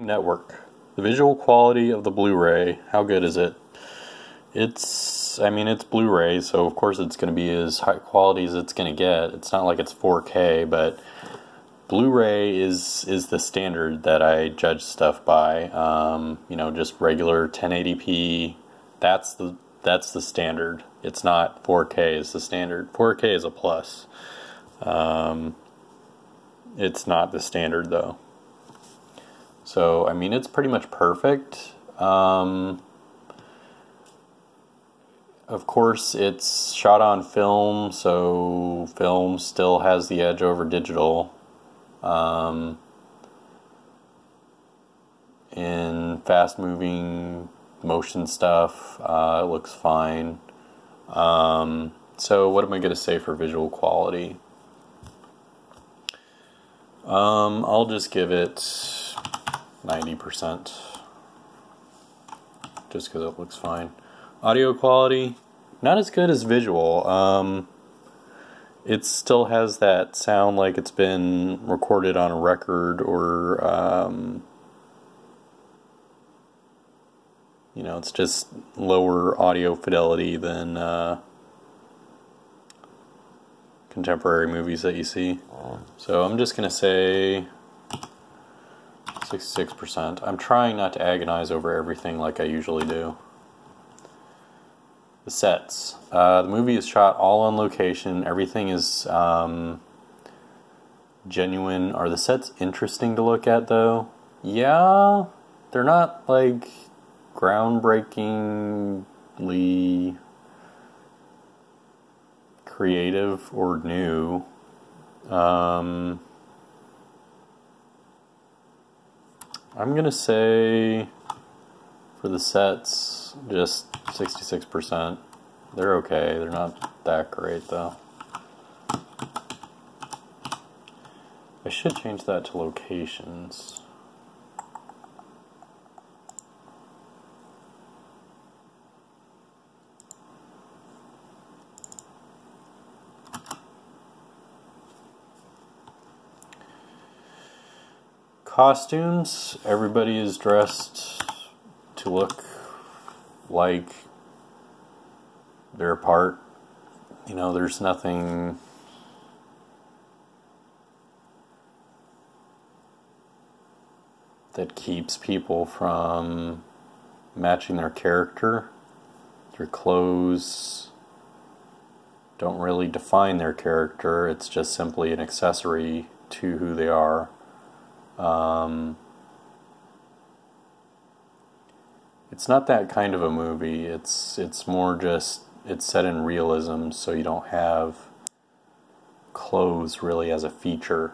Network. The visual quality of the Blu-ray, how good is it? It's Blu-ray, so of course it's going to be as high quality as it's going to get. It's not like it's 4K, but Blu-ray is the standard that I judge stuff by. Just regular 1080p. That's the standard. It's not 4K is the standard. 4K is a plus. It's not the standard though. So, it's pretty much perfect. Of course, it's shot on film, so film still has the edge over digital. In fast-moving motion stuff, it looks fine. So, what am I going to say for visual quality? I'll just give it 90%, just because it looks fine. Audio quality, not as good as visual. It still has that sound like it's been recorded on a record, or it's just lower audio fidelity than contemporary movies that you see. So I'm just gonna say 66%. I'm trying not to agonize over everything like I usually do. The sets. The movie is shot all on location. Everything is genuine. Are the sets interesting to look at though? Yeah, they're not like groundbreakingly creative or new. I'm gonna say for the sets just 66%. They're okay. They're not that great though. I should change that to locations. Costumes, everybody is dressed to look like they're a part. There's nothing that keeps people from matching their character. Their clothes don't really define their character. It's just simply an accessory to who they are. It's not that kind of a movie. It's more just, it's set in realism, so you don't have clothes really as a feature.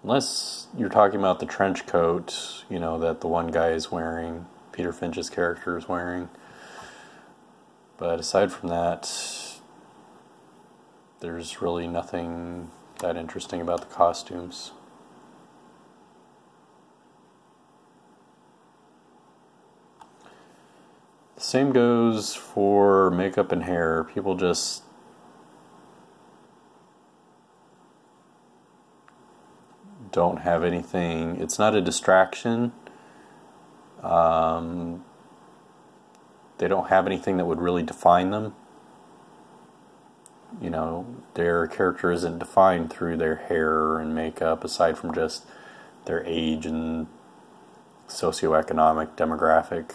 Unless you're talking about the trench coat, that the one guy is wearing, Peter Finch's character is wearing. But aside from that, there's really nothing that interesting about the costumes. The same goes for makeup and hair. People just don't have anything. It's not a distraction. They don't have anything that would really define them. Their character isn't defined through their hair and makeup, aside from just their age and socioeconomic demographic.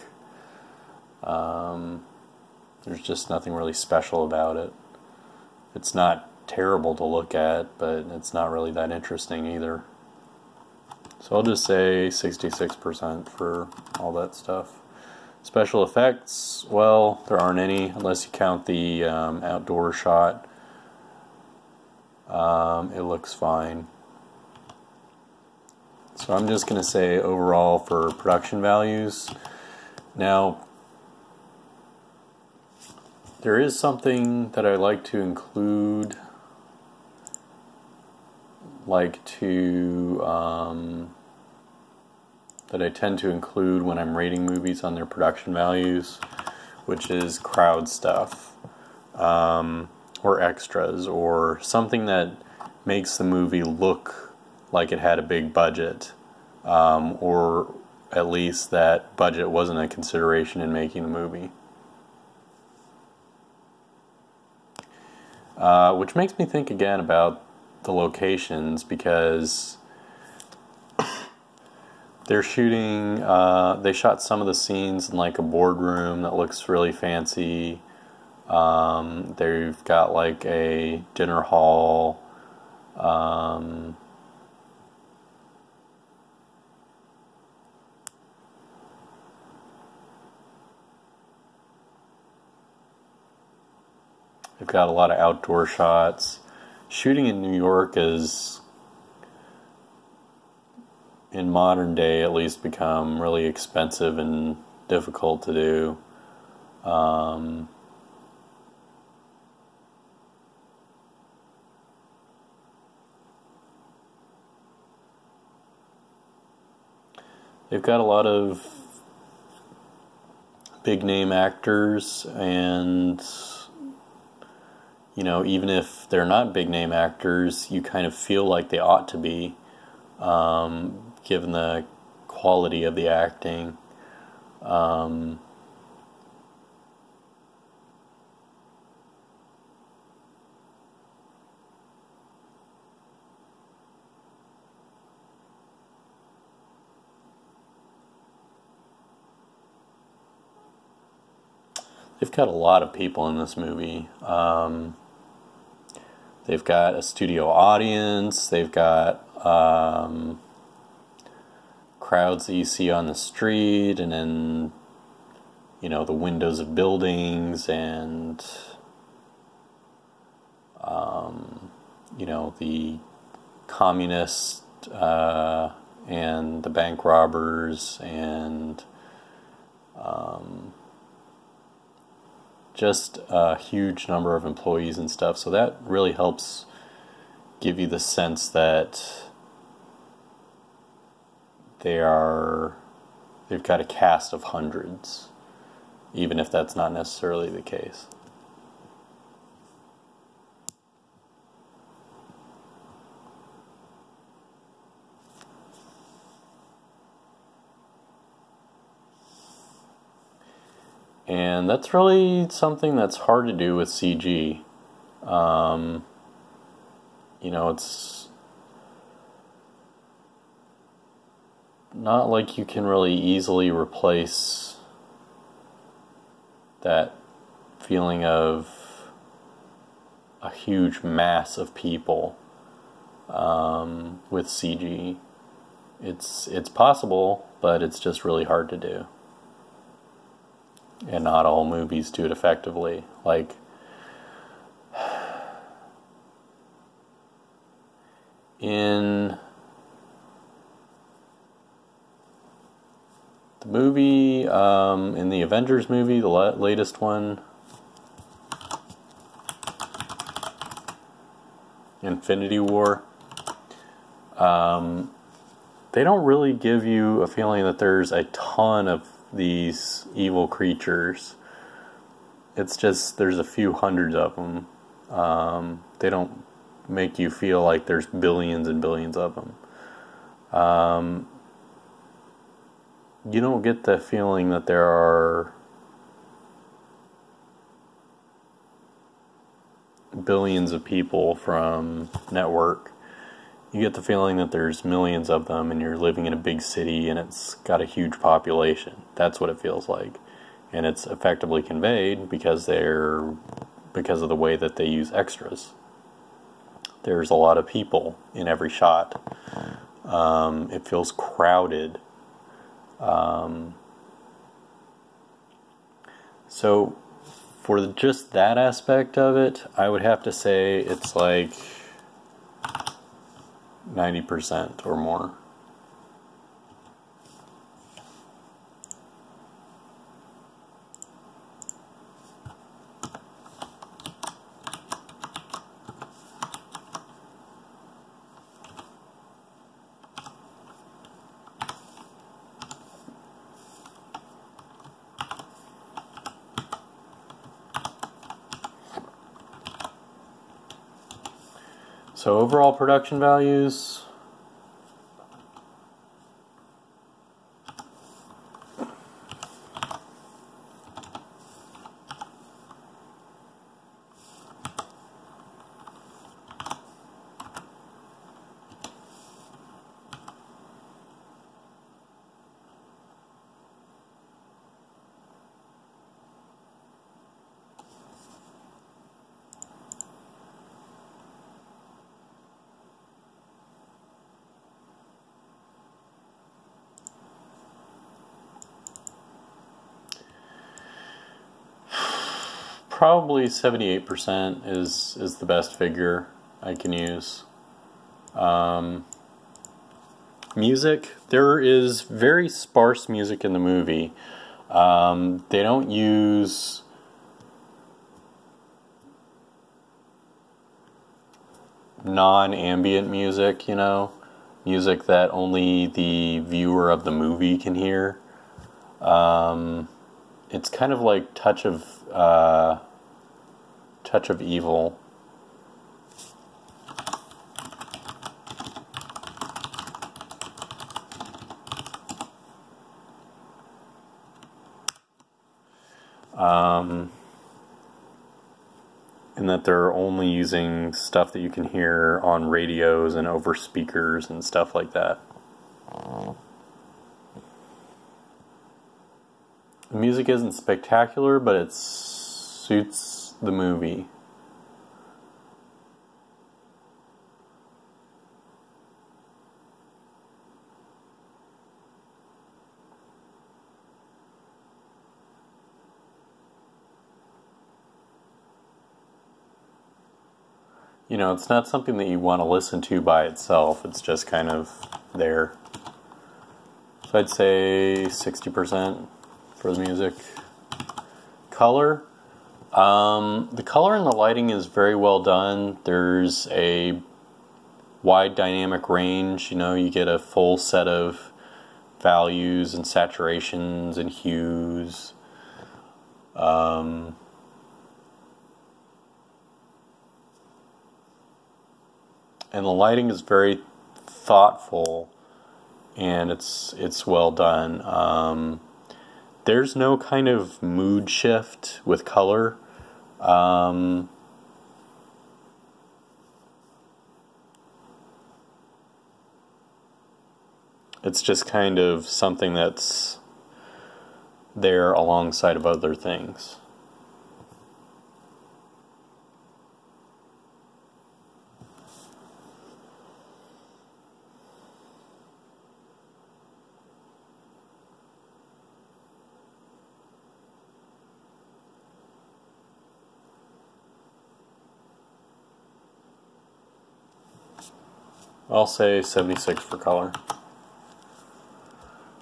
There's just nothing really special about it. It's not terrible to look at, but it's not really that interesting either. So I'll just say 66% for all that stuff. Special effects, well, there aren't any unless you count the outdoor shot. It looks fine. So I'm just going to say overall for production values. Now, there is something that I like to include, that I tend to include when I'm rating movies on their production values, which is crowd stuff, or extras, or something that makes the movie look like it had a big budget, or at least that budget wasn't a consideration in making the movie. Which makes me think again about the locations, because they're shooting, they shot some of the scenes in like a boardroom that looks really fancy. They've got like a dinner hall. They've got a lot of outdoor shots. Shooting in New York is, in modern day at least, become really expensive and difficult to do. They've got a lot of big name actors, and you know, even if they're not big name actors, you kind of feel like they ought to be, given the quality of the acting. They've got a lot of people in this movie. They've got a studio audience. They've got crowds that you see on the street, and then, you know, the windows of buildings, and you know, the communists and the bank robbers, and just a huge number of employees and stuff. So that really helps give you the sense that they've got a cast of hundreds, even if that's not necessarily the case. And that's really something that's hard to do with CG. You know, it's not like you can really easily replace that feeling of a huge mass of people with CG. It's possible, but it's just really hard to do. And not all movies do it effectively. Like, in the movie, in the Avengers movie, the latest one, Infinity War, they don't really give you a feeling that there's a ton of these evil creatures. It's just there's a few hundreds of them. They don't make you feel like there's billions and billions of them. You don't get the feeling that there are billions of people from Network. You get the feeling that there's millions of them, and you're living in a big city, and it's got a huge population. That's what it feels like. And it's effectively conveyed because of the way that they use extras. There's a lot of people in every shot. It feels crowded. So for just that aspect of it, I would have to say it's like 90% or more. So overall production values, Probably 78% is the best figure I can use. Music, there is very sparse music in the movie. They don't use non-ambient music, you know, music that only the viewer of the movie can hear. It's kind of like Touch of Evil. In that they're only using stuff that you can hear on radios and over speakers and stuff like that. The music isn't spectacular, but it suits the movie. You know, it's not something that you want to listen to by itself. It's just kind of there. So I'd say 60% for the music. Color. The color and the lighting is very well done. There's a wide dynamic range. You know, you get a full set of values and saturations and hues. And the lighting is very thoughtful, and it's well done. There's no kind of mood shift with color. It's just kind of something that's there alongside of other things. I'll say 76 for color.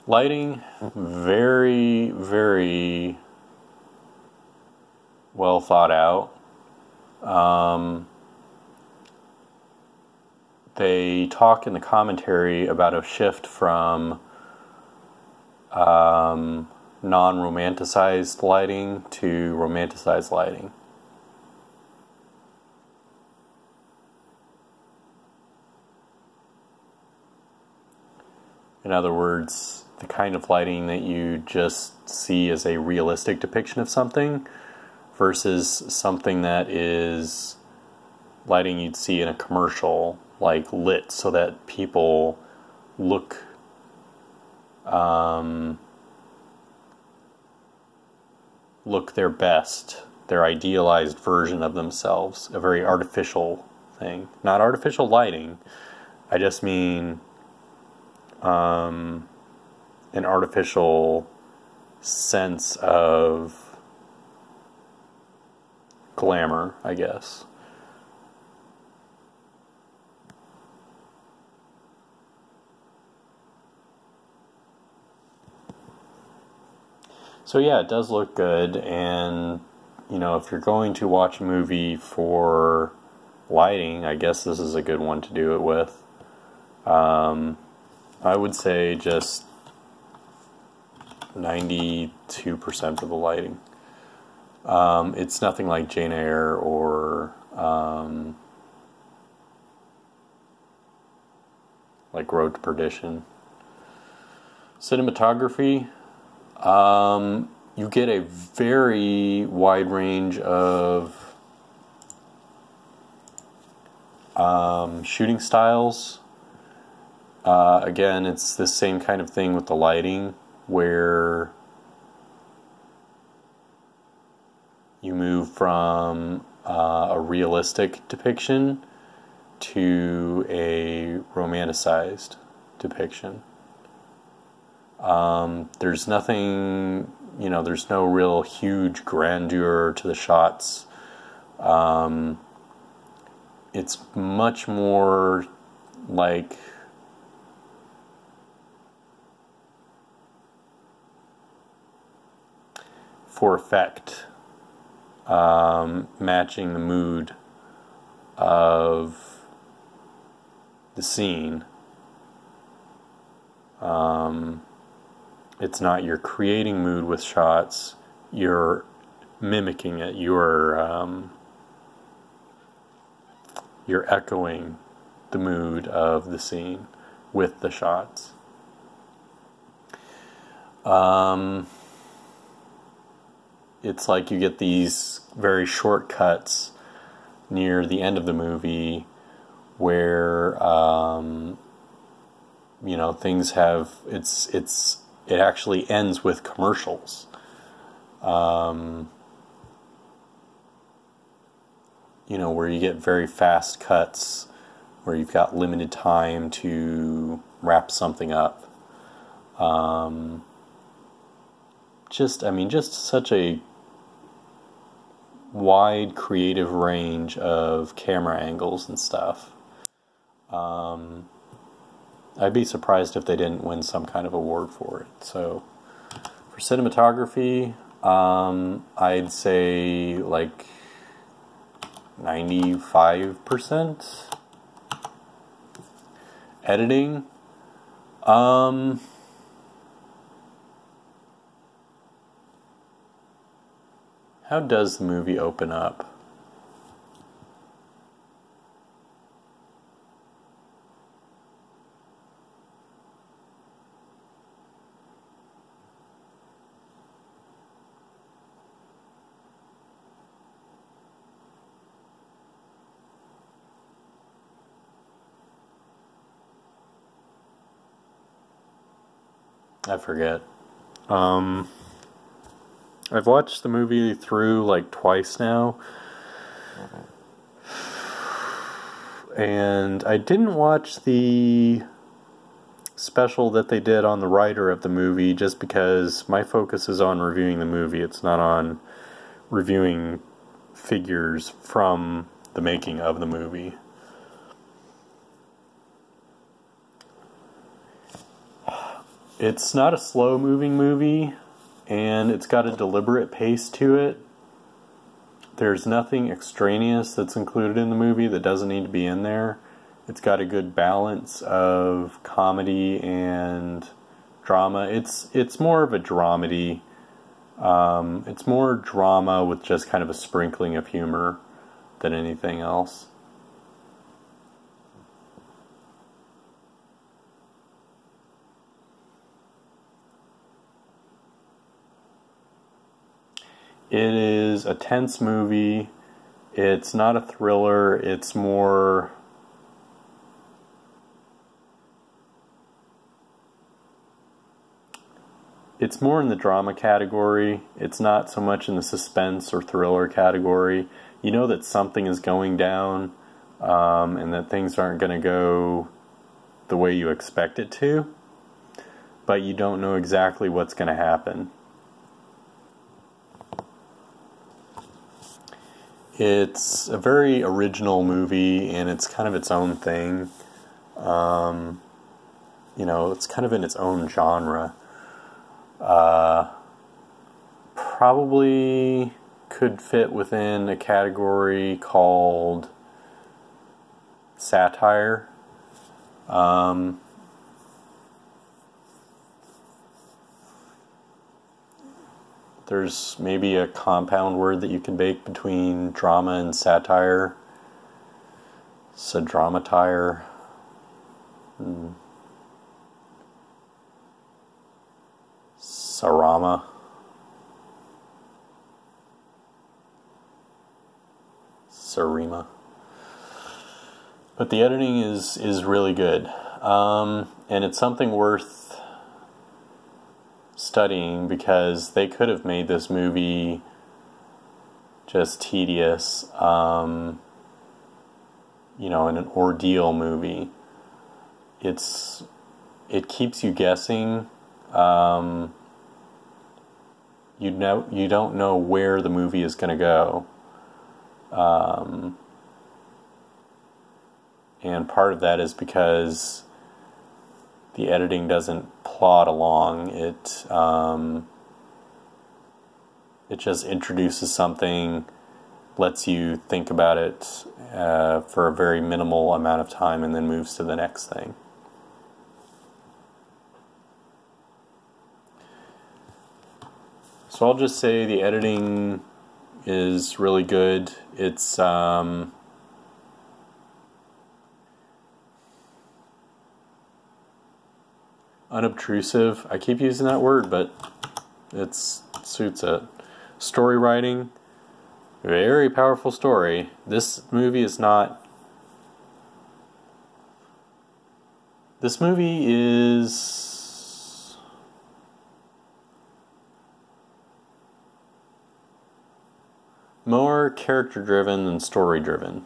Lighting, very, very well thought out. They talk in the commentary about a shift from non-romanticized lighting to romanticized lighting. In other words, the kind of lighting that you just see as a realistic depiction of something versus something that is lighting you'd see in a commercial, like lit so that people look their best, their idealized version of themselves, a very artificial thing. Not artificial lighting, I just mean an artificial sense of glamour, I guess. So yeah, it does look good, and you know, if you're going to watch a movie for lighting, I guess this is a good one to do it with. I would say just 92% for the lighting. It's nothing like Jane Eyre or like Road to Perdition. Cinematography, you get a very wide range of shooting styles. Again, it's the same kind of thing with the lighting, where you move from a realistic depiction to a romanticized depiction. There's nothing there's no real huge grandeur to the shots. It's much more like for effect, matching the mood of the scene. It's not you're creating mood with shots, you're mimicking it, you're echoing the mood of the scene with the shots. It's like you get these very short cuts near the end of the movie where things have it actually ends with commercials. Where you get very fast cuts where you've got limited time to wrap something up. Just such a wide creative range of camera angles and stuff. I'd be surprised if they didn't win some kind of award for it. So, for cinematography, I'd say like 95%. Editing, how does the movie open up? I forget. I've watched the movie through like twice now. And I didn't watch the special that they did on the writer of the movie just because my focus is on reviewing the movie. It's not on reviewing figures from the making of the movie. It's not a slow-moving movie, and it's got a deliberate pace to it. There's nothing extraneous that's included in the movie that doesn't need to be in there. It's got a good balance of comedy and drama. It's more of a dramedy. It's more drama with just kind of a sprinkling of humor than anything else. It is a tense movie. It's not a thriller. It's more... It's more in the drama category. It's not so much in the suspense or thriller category. You know that something is going down, and that things aren't going to go the way you expect it to, but you don't know exactly what's going to happen. It's a very original movie, and it's kind of its own thing. It's kind of in its own genre. Probably could fit within a category called satire. There's maybe a compound word that you can bake between drama and satire. Sadramatire. Sarama. Sarima. But the editing is really good. And it's something worth studying because they could have made this movie just tedious, an ordeal movie. It keeps you guessing. you don't know where the movie is going to go. And part of that is because the editing doesn't plod along. It just introduces something, lets you think about it for a very minimal amount of time, and then moves to the next thing. So I'll just say the editing is really good. It's unobtrusive. I keep using that word, but it suits it. Story writing, very powerful story. This movie is not... This movie is... more character-driven than story-driven.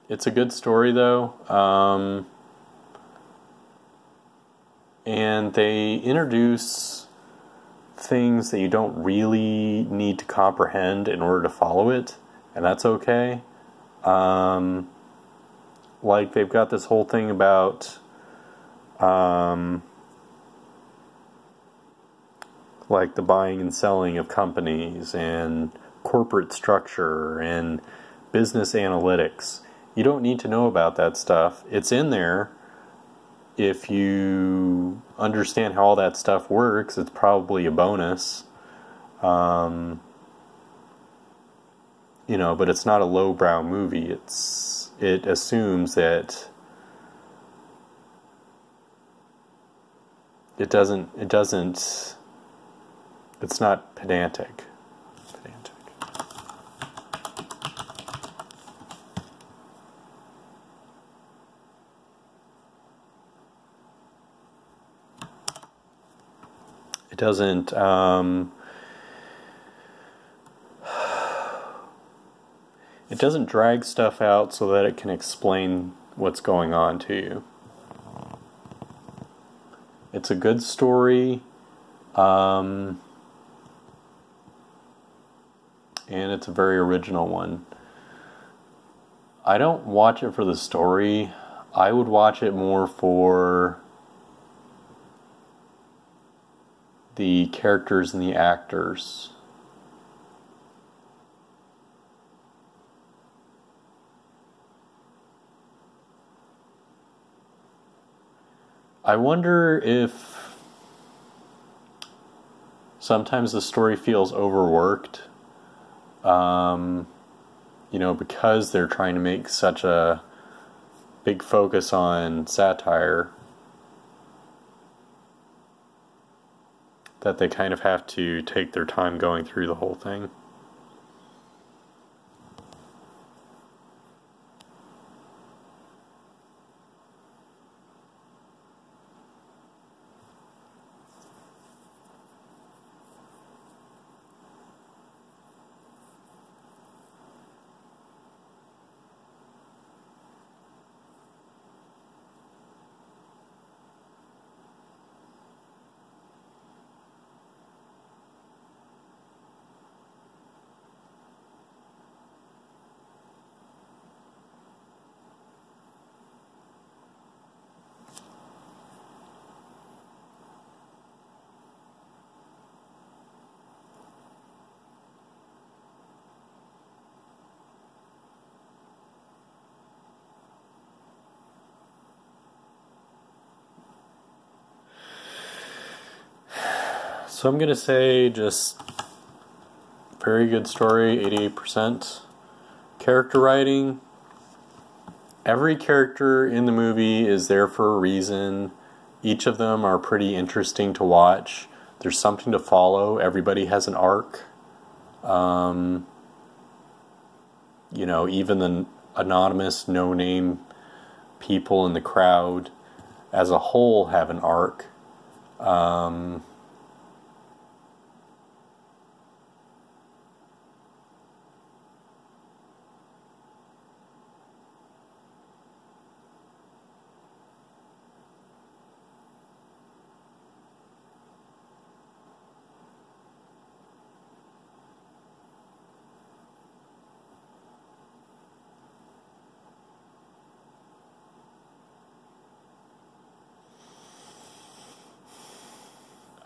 It's a good story, though. And they introduce things that you don't really need to comprehend in order to follow it, and that's okay. Like, they've got this whole thing about like the buying and selling of companies and corporate structure and business analytics. You don't need to know about that stuff. It's in there. If you understand how all that stuff works, it's probably a bonus. But it's not a lowbrow movie. It assumes that it's not pedantic. It doesn't it doesn't drag stuff out so that it can explain what's going on to you. It's a good story, and it's a very original one. I don't watch it for the story. I would watch it more for the characters and the actors. I wonder if sometimes the story feels overworked, because they're trying to make such a big focus on satire that they kind of have to take their time going through the whole thing. So I'm going to say just very good story, 88%. Character writing. Every character in the movie is there for a reason. Each of them are pretty interesting to watch. There's something to follow. Everybody has an arc. Even the anonymous, no-name people in the crowd as a whole have an arc.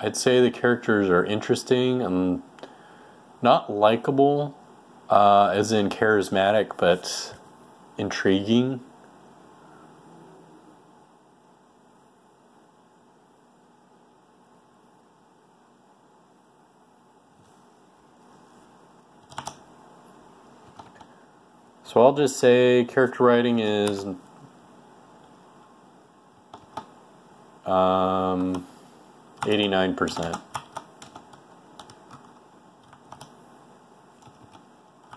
I'd say the characters are interesting and not likable, as in charismatic, but intriguing. So I'll just say character writing is 89%.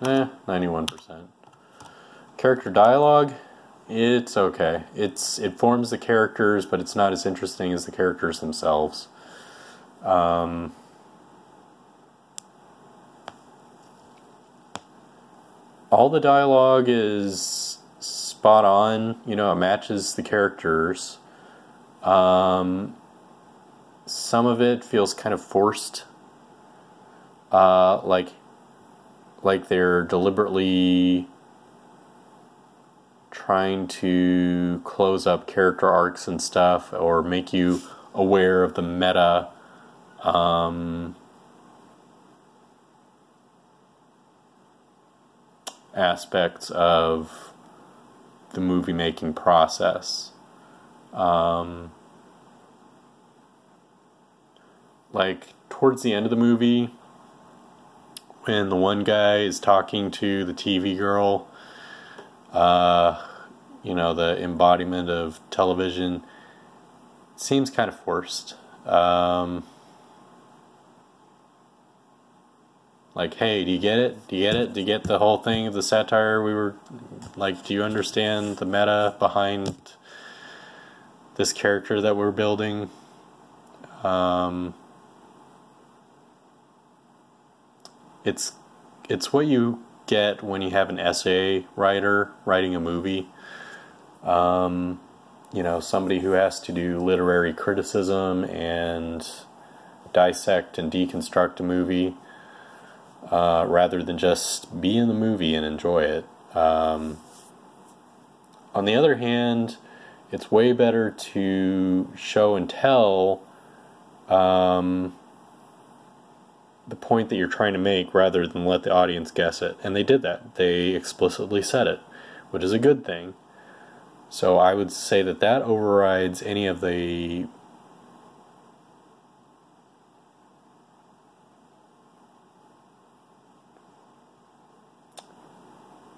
91%. Character dialogue, it's okay. It forms the characters, but it's not as interesting as the characters themselves. All the dialogue is spot on, you know, it matches the characters. Some of it feels kind of forced, like they're deliberately trying to close up character arcs and stuff, or make you aware of the meta aspects of the movie making process. Like towards the end of the movie, when the one guy is talking to the TV girl, you know, the embodiment of television, seems kind of forced. Like, hey, do you get it? Do you get it? Do you get the whole thing of the satire we were, like, do you understand the meta behind this character that we're building? It's what you get when you have an essay writer writing a movie. You know, somebody who has to do literary criticism and dissect and deconstruct a movie, rather than just be in the movie and enjoy it. On the other hand, it's way better to show and tell the point that you're trying to make rather than let the audience guess it. And they did that. They explicitly said it, which is a good thing. So I would say that that overrides any of the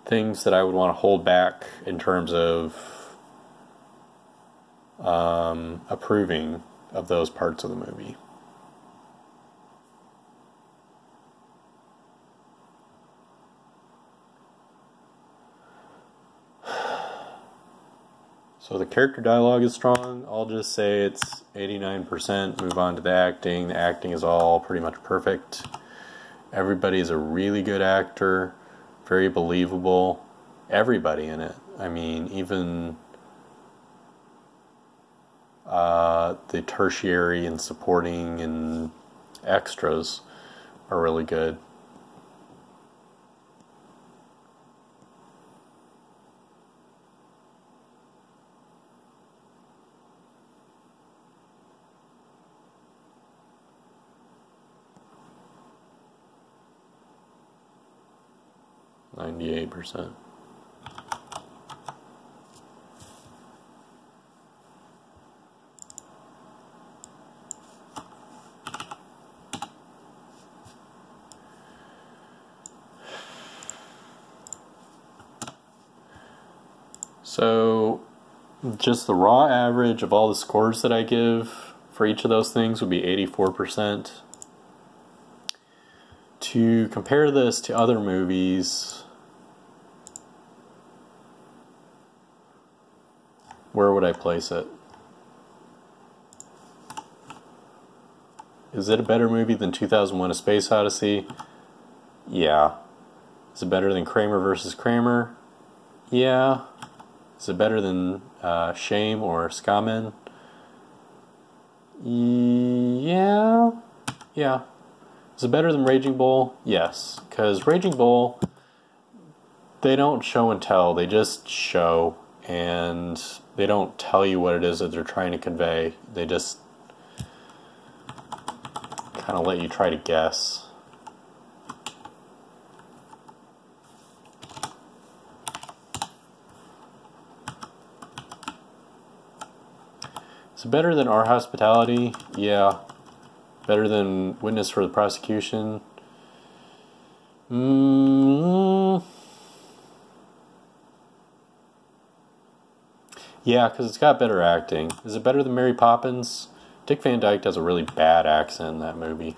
things that I would want to hold back in terms of approving of those parts of the movie. So the character dialogue is strong. I'll just say it's 89%. Move on to the acting. The acting is all pretty much perfect. Everybody is a really good actor. Very believable. Everybody in it. I mean, even the tertiary and supporting and extras are really good. %. So just the raw average of all the scores that I give for each of those things would be 84%. To compare this to other movies, where would I place it? Is it a better movie than 2001: A Space Odyssey? Yeah. Is it better than Kramer versus Kramer? Yeah. Is it better than Shame or Skamen? Yeah. Yeah. Is it better than Raging Bull? Yes. Because Raging Bull, they don't show and tell. They just show, and they don't tell you what it is that they're trying to convey. They just kind of let you try to guess. Is it better than Our Hospitality? Yeah. Better than Witness for the Prosecution? Yeah, because it's got better acting. Is it better than Mary Poppins? Dick Van Dyke does a really bad accent in that movie.